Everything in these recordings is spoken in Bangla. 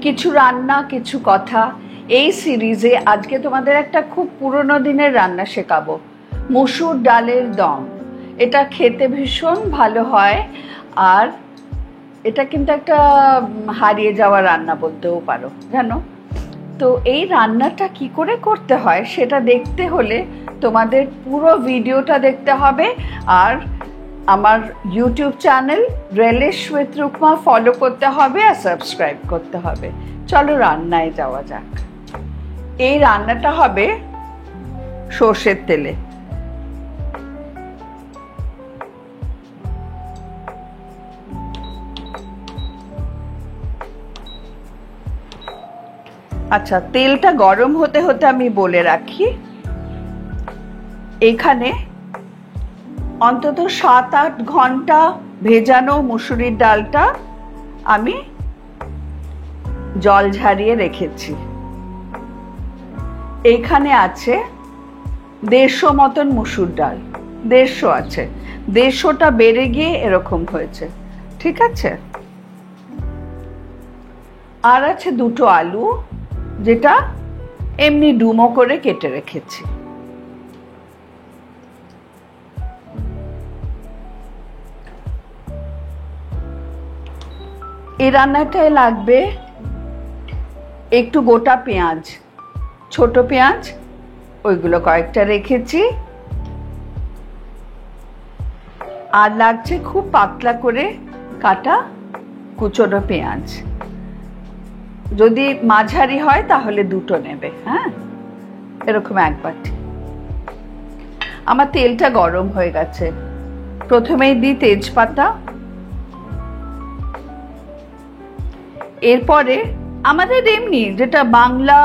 কিছু রান্না কিছু কথা এই সিরিজে আজকে তোমাদের একটা খুব পুরনো দিনের রান্না শেখাবো, মসুর ডালের দম। এটা খেতে ভীষণ ভালো হয়, আর এটা কিন্তু একটা হারিয়ে যাওয়া রান্না বলতেও পারো, জানো তো। এই রান্নাটা কি করে করতে হয় সেটা দেখতে হলে তোমাদের পুরো ভিডিওটা দেখতে হবে, আর আমার YouTube channel relish with Rukma follow করতে হবে আর সাবস্ক্রাইব করতে হবে। চলো রান্নায় যাওয়া যাক। এই রান্নাটা হবে সর্ষের তেলে। আচ্ছা, তেলটা গরম হতে হতে আমি বলে রাখি, এখানে অন্তত 7-8 ঘন্টা ভেজানো মুসুরির ডালটা আমি জল ঝারিয়ে রেখেছি। এইখানে আছে 150 মতন মুসুর ডাল, 150 আছে, 150টা বেড়ে গিয়ে এরকম হয়েছে, ঠিক আছে। আর আছে 2টো আলু, যেটা এমনি ডুমো করে কেটে রেখেছি। এই রান্নাটায় লাগবে একটু গোটা পেঁয়াজ, ছোট পেঁয়াজ, ওইগুলো কয়েকটা রেখেছি। আর লাগছে খুব পাতলা করে কাটা কুচনো পেঁয়াজ। যদি মাঝারি হয় তাহলে 2টো নেবে, হ্যাঁ, এরকম এক বাটি। আমার তেলটা গরম হয়ে গেছে, প্রথমেই দিই তেজপাতা, এরপরে আমাদের এমনি যেটা বাংলা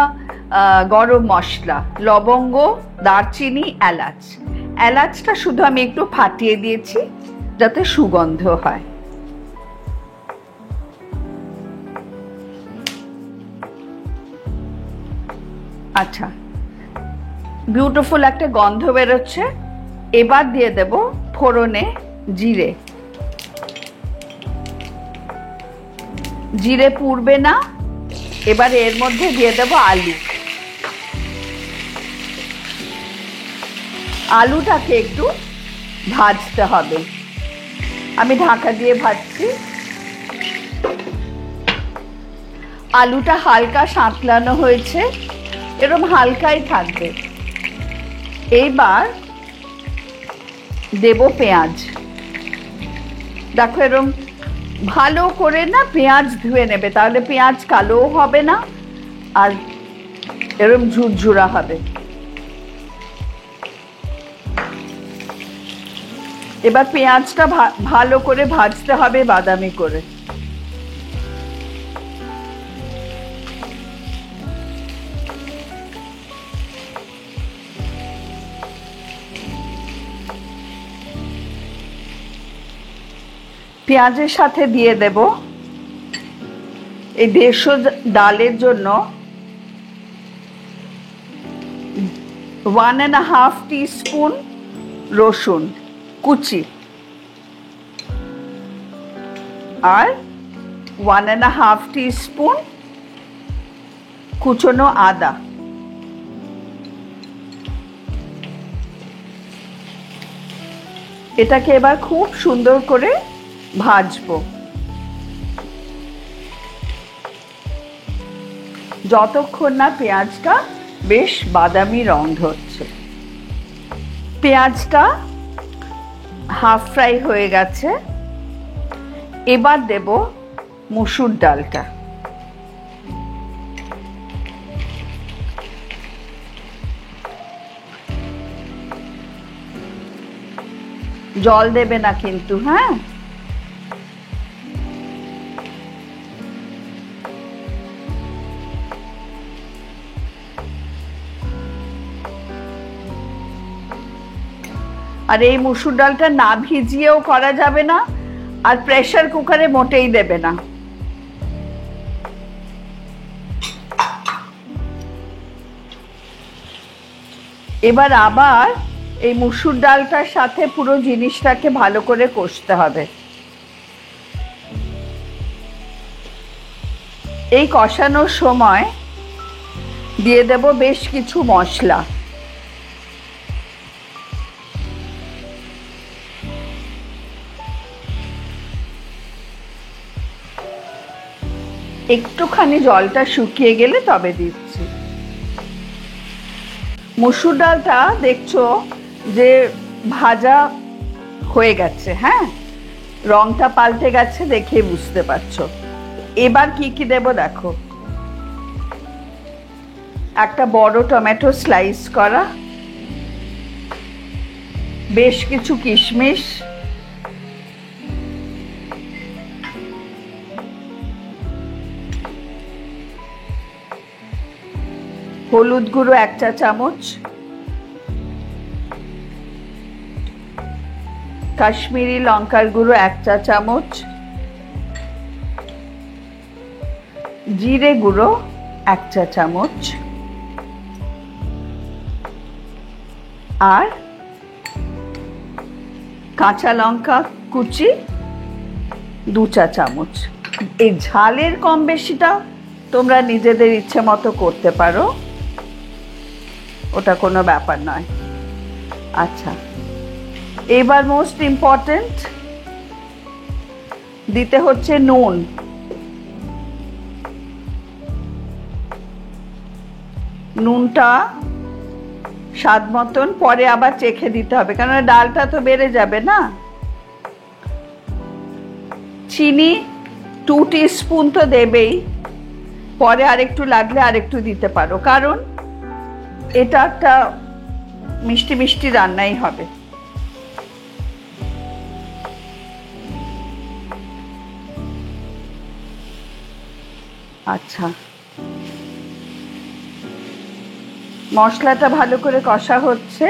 গরম মশলা, লবঙ্গ, দারচিনি, এলাচ। এলাচটা শুধু আমি একটু ফাটিয়ে দিয়েছি যাতে সুগন্ধ হয়। আচ্ছা, বিউটিফুল একটা গন্ধ বেরোচ্ছে। এবার দিয়ে দেব ফোড়নে জিরে। জিরে পুড়বে না, এবার এর মধ্যে দিয়ে দেব আলু। আলুটাকে একটু ভাজতে হবে, আমি ঢাকা দিয়ে ভাজছি। আলুটা হালকা সাঁতলানো হয়েছে, এরকম হালকাই থাকবে। এইবার দেব পেঁয়াজ। দেখো এরকম ভালো করে না পেঁয়াজ ধুয়ে নেবে, তাহলে পেঁয়াজ কালোও হবে না আর এরকম ঝুরঝুরা হবে। এবার পেঁয়াজটা ভালো করে ভাজতে হবে, বাদামি করে। পেঁয়াজের সাথে দিয়ে দেব এই 150 ডালের জন্য 1.5 টিস্পুন রসুন কুচি আর 1.5 টিস্পুন কুচনো আদা। এটাকে এবার খুব সুন্দর করে ভাজবো, যতক্ষণ না পেঁয়াজটা বেশ বাদামি রং ধরছে। পেঁয়াজটা হাফ ফ্রাই হয়ে গেছে, এবার দেব মসুর ডালটা। জল দেবে না কিন্তু, হ্যাঁ। আর এই মসুর ডালটা না ভিজিয়েও করা যাবে না, আর প্রেসার কুকারে মোটেই দেবে না। এবার আবার এই মসুর ডালটার সাথে পুরো জিনিসটাকে ভালো করে কষতে হবে। এই কষানোর সময় দিয়ে দেব বেশ কিছু মশলা। একটুখানি জলটা শুকিয়ে গেলে তবে দিচ্ছি। মসুর ডালটা দেখছো যে ভাজা হয়ে গেছে, হ্যাঁ, রংটা পাল্টে গেছে, দেখে বুঝতে পারছো। এবার কি কি দেব দেখো, একটা বড় টমেটো স্লাইস করা, বেশ কিছু কিশমিশ, হলুদ গুঁড়ো 1 চা চামচ, কাশ্মীরি লঙ্কার গুঁড়ো 1 চা চামচ, জিরে গুঁড়ো 1 চা চামচ, আর কাঁচা লঙ্কা কুচি 2 চা চামচ। এই ঝালের কম বেশিটা তোমরা নিজেদের ইচ্ছে মতো করতে পারো, ওটা কোনো ব্যাপার নয়। আচ্ছা, এবার মোস্ট ইম্পর্টেন্ট দিতে হচ্ছে নুন। নুনটা স্বাদ মতন, পরে আবার চেখে দিতে হবে, কারণ ডালটা তো বেড়ে যাবে না। চিনি 2 টিস্পুন তো দেবেই, পরে আরেকটু লাগলে আরেকটু দিতে পারো, কারণ এটা একটা মিষ্টি মিষ্টি রান্নাই হবে। আচ্ছা, মশলাটা ভালো করে কষা হচ্ছে,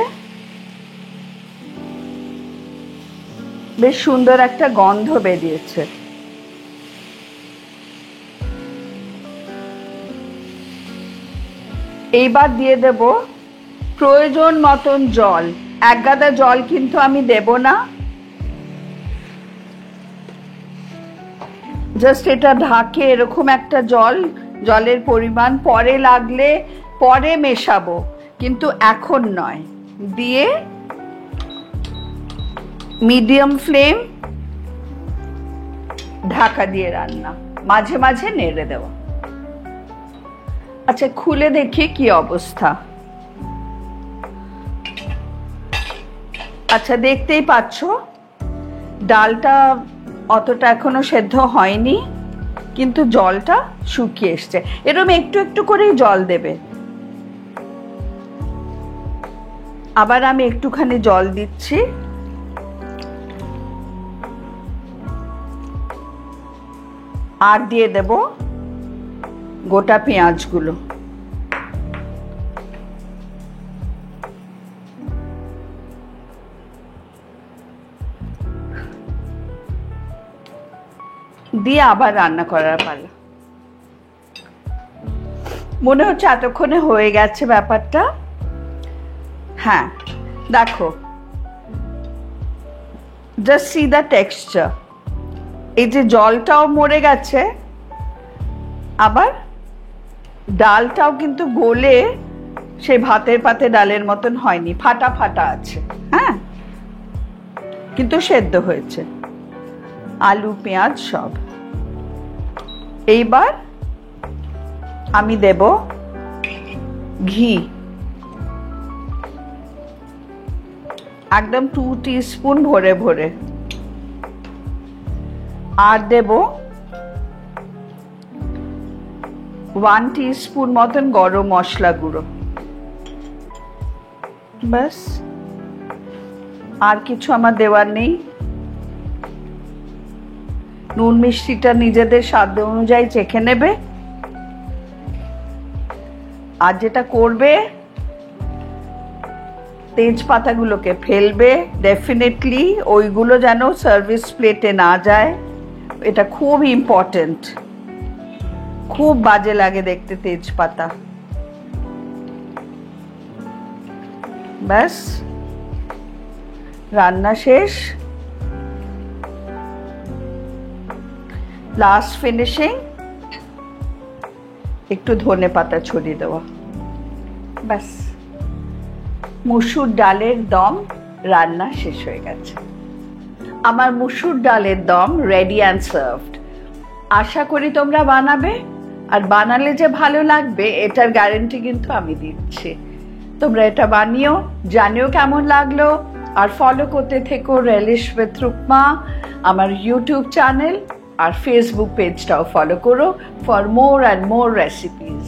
বেশ সুন্দর একটা গন্ধ বেরিয়েছে। এইবার দিয়ে দেব প্রয়োজন মতন জল। 1 গাদা জল কিন্তু আমি দেব না, জাস্ট এটা ঢাকে এরকম একটা জলের পরিমাণ, পরে লাগলে পরে মেশাবো, কিন্তু এখন নয়। দিয়ে মিডিয়াম ফ্লেম, ঢাকা দিয়ে রান্না, মাঝে মাঝে নেড়ে দেওয়া। আচ্ছা, খুলে দেখি কি অবস্থা। আচ্ছা, দেখতেই পাচ্ছ ডালটা অতটা এখনো সেদ্ধ হয়নি, কিন্তু জলটা শুকিয়ে এসছে। এরকম একটু একটু করেই জল দেবে। আবার আমি একটুখানি জল দিচ্ছি। আর দিয়ে দেব গোটা পেঁয়াজগুলো। দিয়ে আবার রান্না করার পালা। মনে হচ্ছে এতক্ষণে হয়ে গেছে ব্যাপারটা। হ্যাঁ, দেখো, জাস্ট সি দ্য টেক্সচার। এই যে জলটাও মরে গেছে, আবার ডালটাও কিন্তু গলে সেই ভাতের পাতে ডালের মতন হয়নি, ফাটা ফাটা আছে, হ্যাঁ, কিন্তু সেদ্ধ হয়েছে, আলু পেঁয়াজ সব। এইবার আমি দেব ঘি, একদম 2 টিস্পুন ভরে ভরে। আর দেব 1 টিস্পুন মতন গরম মশলা গুঁড়ো। ব্যাস, আর কিছু আমার দেওয়ার নেই। নুন মিষ্টিটা নিজেদের স্বাদ অনুযায়ী চেখে নেবে। আর যেটা করবে, তেজপাতাগুলোকে ফেলবে ডেফিনেটলি, ওইগুলো যেন সার্ভিস প্লেটে না যায়, এটা খুব ইম্পর্টেন্ট। খুব বাজে লাগে দেখতে তেজপাতা। ব্যাস, রান্না শেষ। লাস্ট ফিনিশিং, একটু ধনে পাতা ছড়িয়ে দেওয়া, ব্যাস মুসুর ডালের দম রান্না শেষ হয়ে গেছে। আমার মুসুর ডালের দম রেডি অ্যান্ড সার্ভড। আশা করি তোমরা বানাবে, আর বানালে যে ভালো লাগবে এটার গ্যারেন্টি কিন্তু আমি দিচ্ছি। তোমরা এটা বানিও, জানিও কেমন লাগলো, আর ফলো করতে থেকো রেলিশ উইথ রুকমা, আমার ইউটিউব চ্যানেল আর ফেসবুক পেজটাও ফলো করো for more and more recipes.